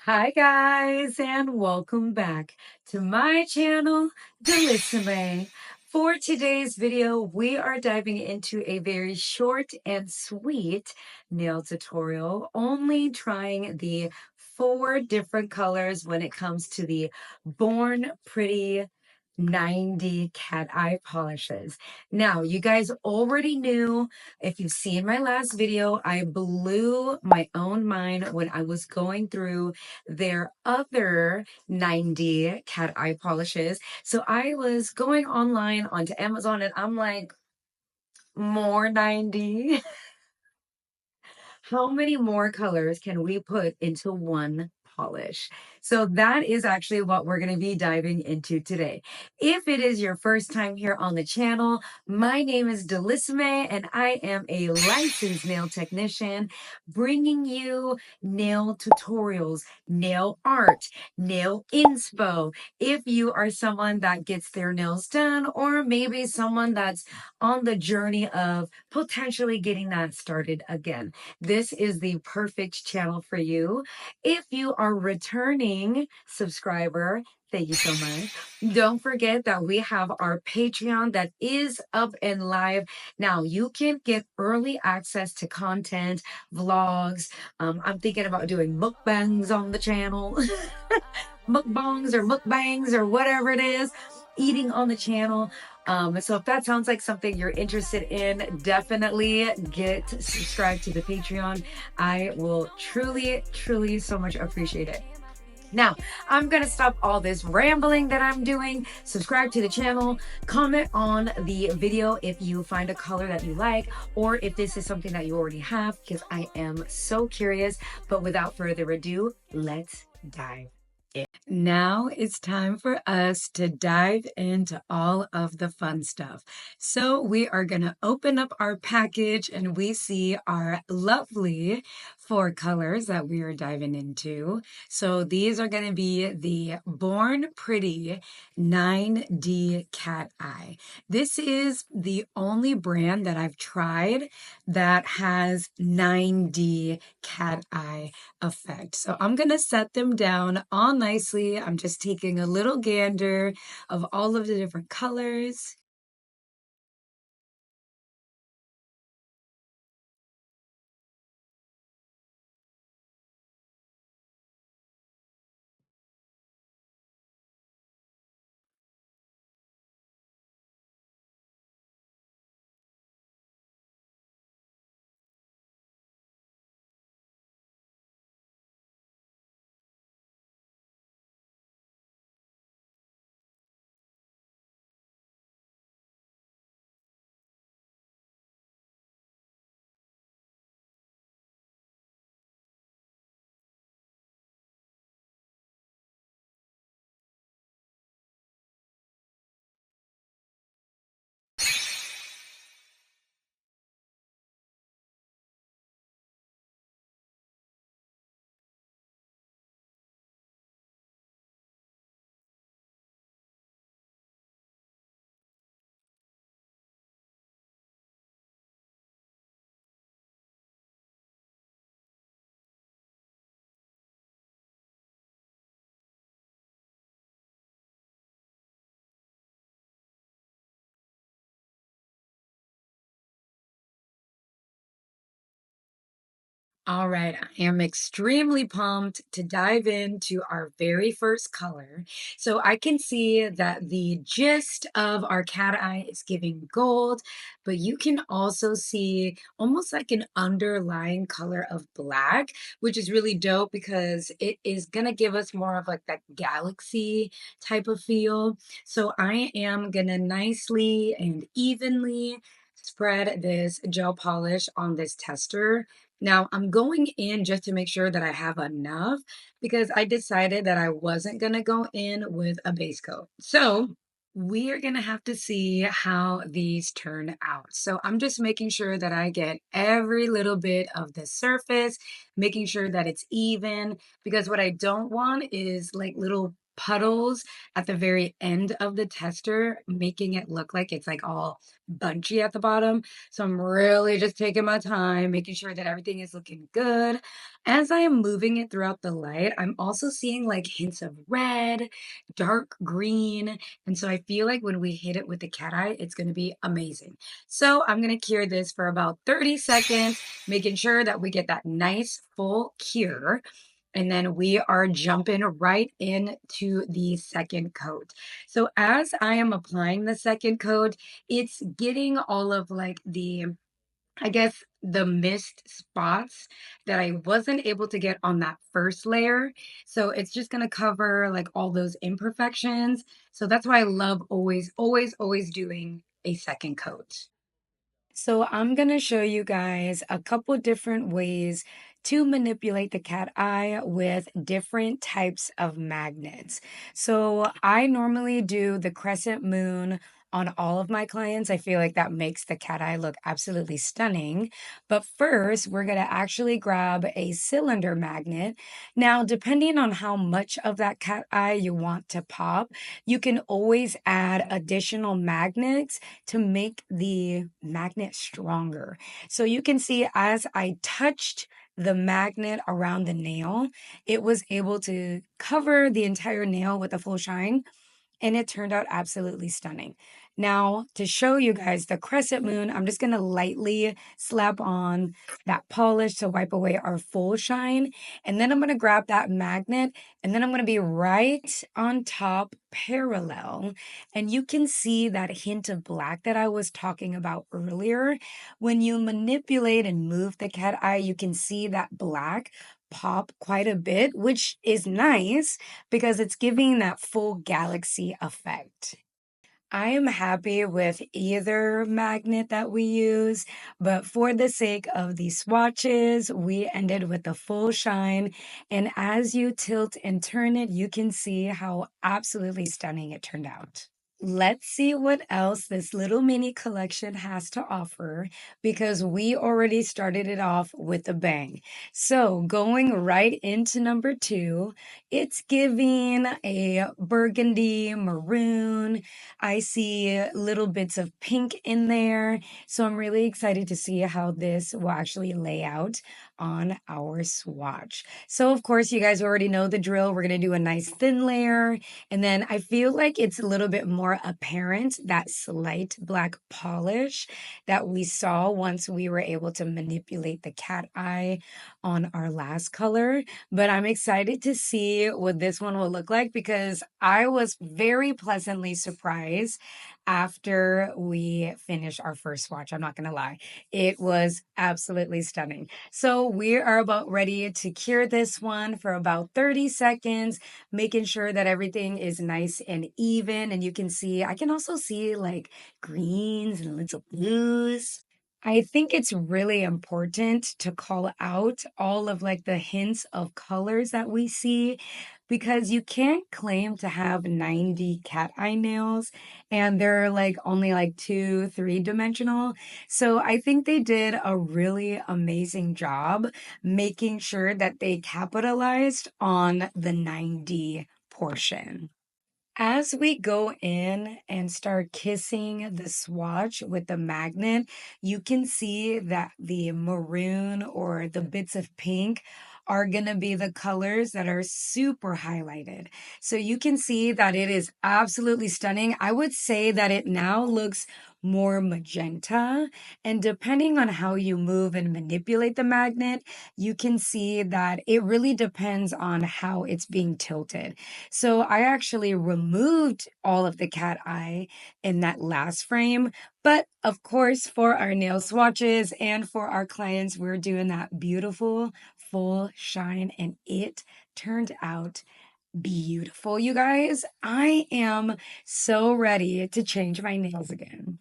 Hi guys, and welcome back to my channel, Delissime. For today's video, we are diving into a very short and sweet nail tutorial, only trying the 4 different colors when it comes to the Born Pretty 90 cat eye polishes. Now, you guys already knew, if you've seen my last video, I blew my own mind when I was going through their other 90 cat eye polishes. So I was going online onto Amazon and I'm like, more 90? How many more colors can we put into one polish? So that is actually what we're going to be diving into today. If it is your first time here on the channel, my name is Delissime and I am a licensed nail technician bringing you nail tutorials, nail art, nail inspo. If you are someone that gets their nails done, or maybe someone that's on the journey of potentially getting that started again, this is the perfect channel for you. If you are a returning subscriber, thank you so much. Don't forget that we have our Patreon that is up and live. Now, you can get early access to content, vlogs. I'm thinking about doing mukbangs on the channel. Mukbangs or mukbangs or whatever it is, eating on the channel. So if that sounds like something you're interested in, definitely get subscribed to the Patreon. I will truly so much appreciate it. Now, I'm going to stop all this rambling that I'm doing. Subscribe to the channel, comment on the video if you find a color that you like, or if this is something that you already have, because I am so curious. But without further ado, let's dive. Now it's time for us to dive into all of the fun stuff. So we are going to open up our package and we see our lovely 4 colors that we are diving into. So these are going to be the Born Pretty 9D Cat Eye. This is the only brand that I've tried that has 9D cat eye effect. So I'm going to set them down all nicely. I'm just taking a little gander of all of the different colors. All right, I am extremely pumped to dive into our very first color. So I can see that the gist of our cat eye is giving gold, but you can also see almost like an underlying color of black, which is really dope because it is gonna give us more of like that galaxy type of feel. So I am gonna nicely and evenly spread this gel polish on this tester. Now, I'm going in just to make sure that I have enough because I decided that I wasn't going to go in with a base coat. So we are going to have to see how these turn out. So I'm just making sure that I get every little bit of the surface, making sure that it's even, because what I don't want is like little puddles at the very end of the tester, making it look like it's like all bunchy at the bottom. So I'm really just taking my time, making sure that everything is looking good. As I am moving it throughout the light, I'm also seeing like hints of red, dark green. And so I feel like when we hit it with the cat eye, it's going to be amazing. So I'm going to cure this for about 30 seconds, making sure that we get that nice full cure. And then we are jumping right into the second coat. So as I am applying the second coat, it's getting all of like I guess the missed spots that I wasn't able to get on that first layer. So it's just going to cover like all those imperfections. So that's why I love always, always, always doing a second coat. So I'm going to show you guys a couple different ways to manipulate the cat eye with different types of magnets. So I normally do the crescent moon on all of my clients. I feel like that makes the cat eye look absolutely stunning. But first, we're going to actually grab a cylinder magnet. Now, depending on how much of that cat eye you want to pop, you can always add additional magnets to make the magnet stronger. So you can see as I touched the magnet around the nail, it was able to cover the entire nail with a full shine, and it turned out absolutely stunning. Now, to show you guys the crescent moon, I'm just going to lightly slap on that polish to wipe away our full shine. And then I'm going to grab that magnet, and then I'm going to be right on top parallel. And you can see that hint of black that I was talking about earlier. When you manipulate and move the cat eye, you can see that black pop quite a bit, which is nice because it's giving that full galaxy effect. I am happy with either magnet that we use, but for the sake of the swatches, we ended with the full shine. And as you tilt and turn it, you can see how absolutely stunning it turned out. Let's see what else this little mini collection has to offer because we already started it off with a bang. So, going right into number two, it's giving a burgundy maroon. I see little bits of pink in there. So, I'm really excited to see how this will actually lay out on our swatch. So, of course, you guys already know the drill. We're going to do a nice thin layer. And then I feel like it's a little bit more apparent, that slight black polish that we saw once we were able to manipulate the cat eye on our last color. But I'm excited to see what this one will look like because I was very pleasantly surprised after we finished our first swatch. I'm not going to lie. It was absolutely stunning. So we are about ready to cure this one for about 30 seconds, making sure that everything is nice and even. And you can see, I can also see like greens and little blues. I think it's really important to call out all of like the hints of colors that we see because you can't claim to have 90 cat eye nails and they're like only like two, three-dimensional. So I think they did a really amazing job making sure that they capitalized on the 90 portion. As we go in and start kissing the swatch with the magnet, you can see that the maroon or the bits of pink are going to be the colors that are super highlighted. So you can see that it is absolutely stunning. I would say that it now looks more magenta. And depending on how you move and manipulate the magnet, you can see that it really depends on how it's being tilted. So I actually removed all of the cat eye in that last frame. But of course, for our nail swatches and for our clients, we're doing that beautiful full shine and it turned out beautiful. You guys, I am so ready to change my nails again.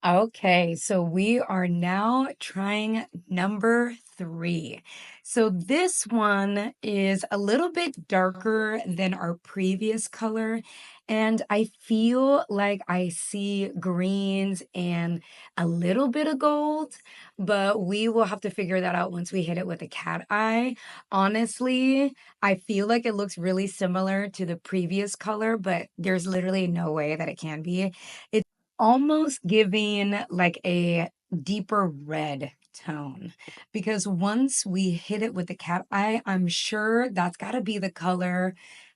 Okay, so we are now trying number three. So this one is a little bit darker than our previous color, and I feel like I see greens and a little bit of gold, but we will have to figure that out once we hit it with a cat eye. Honestly, I feel like it looks really similar to the previous color, but there's literally no way that it can be. Almost giving like a deeper red tone because once we hit it with the cat eye, I'm sure that's got to be the color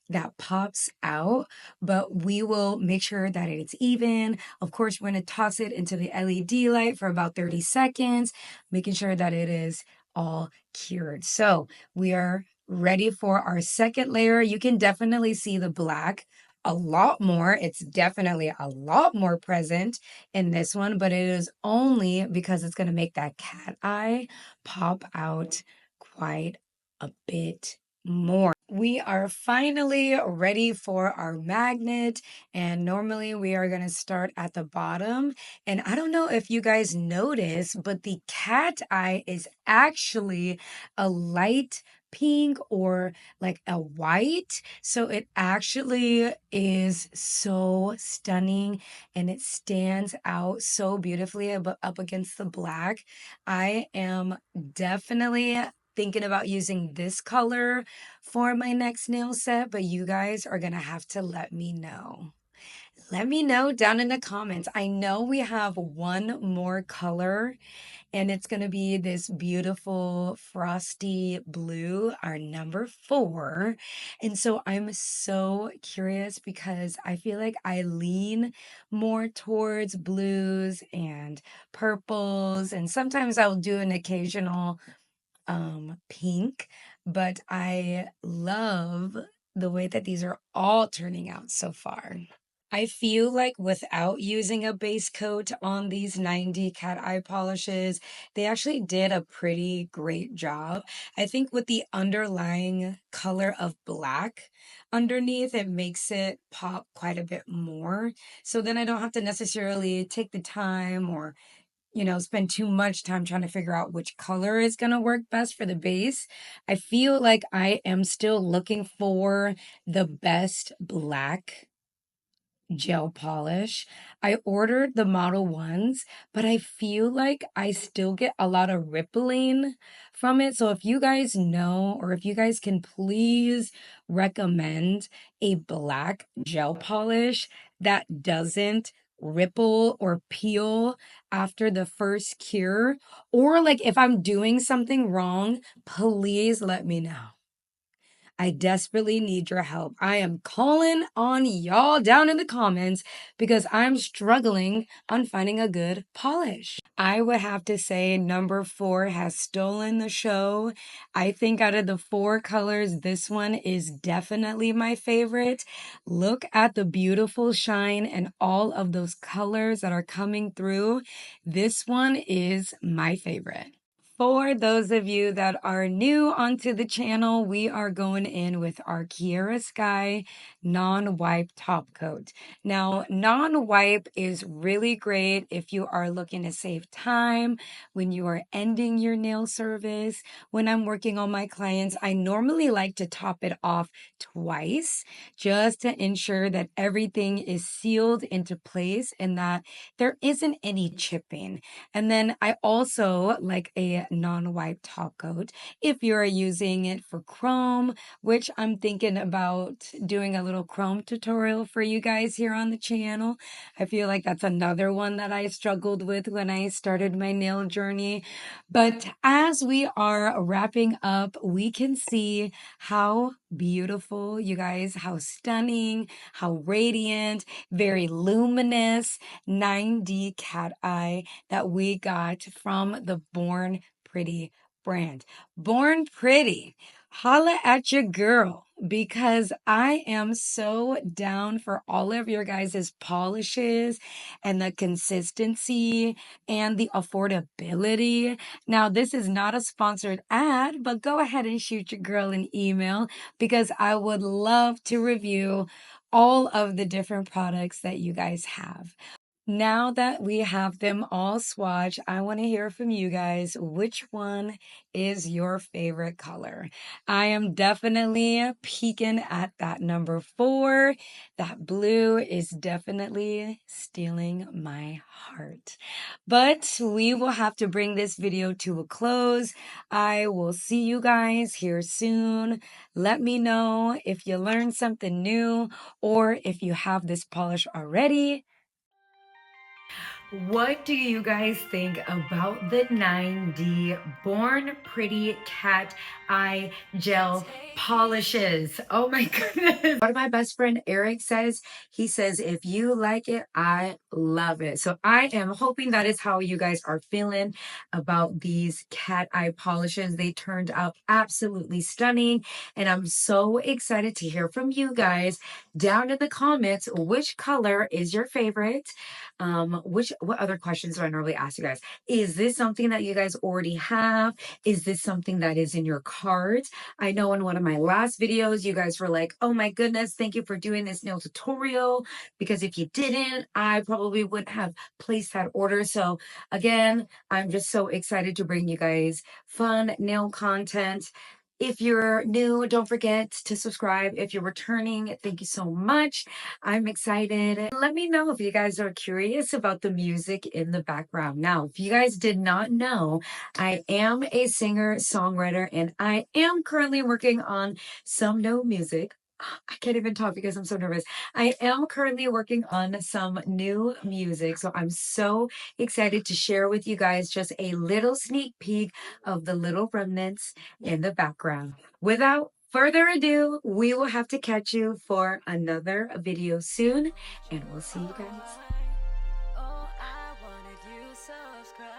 that pops out, but we will make sure that it's even. Of course, we're going to toss it into the LED light for about 30 seconds, making sure that it is all cured. So we are ready for our second layer. You can definitely see the black a lot more. It's definitely a lot more present in this one, but it is only because it's going to make that cat eye pop out quite a bit more. We are finally ready for our magnet, and normally we are going to start at the bottom. And I don't know if you guys notice, but the cat eye is actually a light pink or like a white. So it actually is so stunning and it stands out so beautifully up against the black. I am definitely thinking about using this color for my next nail set, but you guys are gonna have to let me know. Let me know down in the comments. I know we have one more color and it's going to be this beautiful frosty blue, our number four. And so I'm so curious because I feel like I lean more towards blues and purples, and sometimes I'll do an occasional pink, but I love the way that these are all turning out so far. I feel like without using a base coat on these 90 cat eye polishes, they actually did a pretty great job. I think with the underlying color of black underneath, it makes it pop quite a bit more. So then I don't have to necessarily take the time or spend too much time trying to figure out which color is going to work best for the base. I feel like I am still looking for the best black gel polish. I ordered the Model 1s, but I feel like I still get a lot of rippling from it. So if you guys know, or if you guys can please recommend a black gel polish that doesn't ripple or peel after the first cure, or like if I'm doing something wrong, please let me know. I desperately need your help. I am calling on y'all down in the comments because I'm struggling on finding a good polish. I would have to say number four has stolen the show. I think out of the four colors, this one is definitely my favorite. Look at the beautiful shine and all of those colors that are coming through. This one is my favorite. For those of you that are new onto the channel, we are going in with our Kiara Sky non-wipe top coat. Now, non-wipe is really great if you are looking to save time when you are ending your nail service. When I'm working on my clients, I normally like to top it off twice just to ensure that everything is sealed into place and that there isn't any chipping. And then I also like a non-wipe top coat if you're using it for chrome, which I'm thinking about doing a little chrome tutorial for you guys here on the channel. I feel like that's another one that I struggled with when I started my nail journey. But as we are wrapping up, we can see how beautiful, you guys, how stunning, how radiant, very luminous 9D cat eye that we got from the Born Pretty brand. Born Pretty, holla at your girl because I am so down for all of your guys' polishes and the consistency and the affordability. Now, this is not a sponsored ad, but go ahead and shoot your girl an email because I would love to review all of the different products that you guys have. Now that we have them all swatched, I want to hear from you guys. Which one is your favorite color? I am definitely peeking at that number 4. That blue is definitely stealing my heart. But we will have to bring this video to a close. I will see you guys here soon. Let me know if you learned something new or if you have this polish already. What do you guys think about the 9D Born Pretty Cat Eye Gel polishes? Oh my goodness. What my best friend Eric says, he says, if you like it, I love it. So I am hoping that is how you guys are feeling about these cat eye polishes. They turned out absolutely stunning. And I'm so excited to hear from you guys down in the comments. Which color is your favorite? What other questions do I normally ask you guys? Is this something that you guys already have? Is this something that is in your cards? I know in one of my last videos, you guys were like, oh my goodness, thank you for doing this nail tutorial. Because if you didn't, I probably wouldn't have placed that order. So again, I'm just so excited to bring you guys fun nail content. If you're new, don't forget to subscribe. If you're returning, thank you so much. I'm excited. Let me know if you guys are curious about the music in the background. Now, if you guys did not know, I am a singer, songwriter, and I am currently working on some new music. I can't even talk because I'm so nervous. I am currently working on some new music. So I'm so excited to share with you guys just a little sneak peek of the little remnants in the background. Without further ado, we will have to catch you for another video soon, and we'll see you guys. Oh, I wanted you subscribe.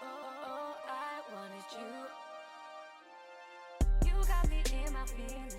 Oh, I wanted you. You got me in my feelings.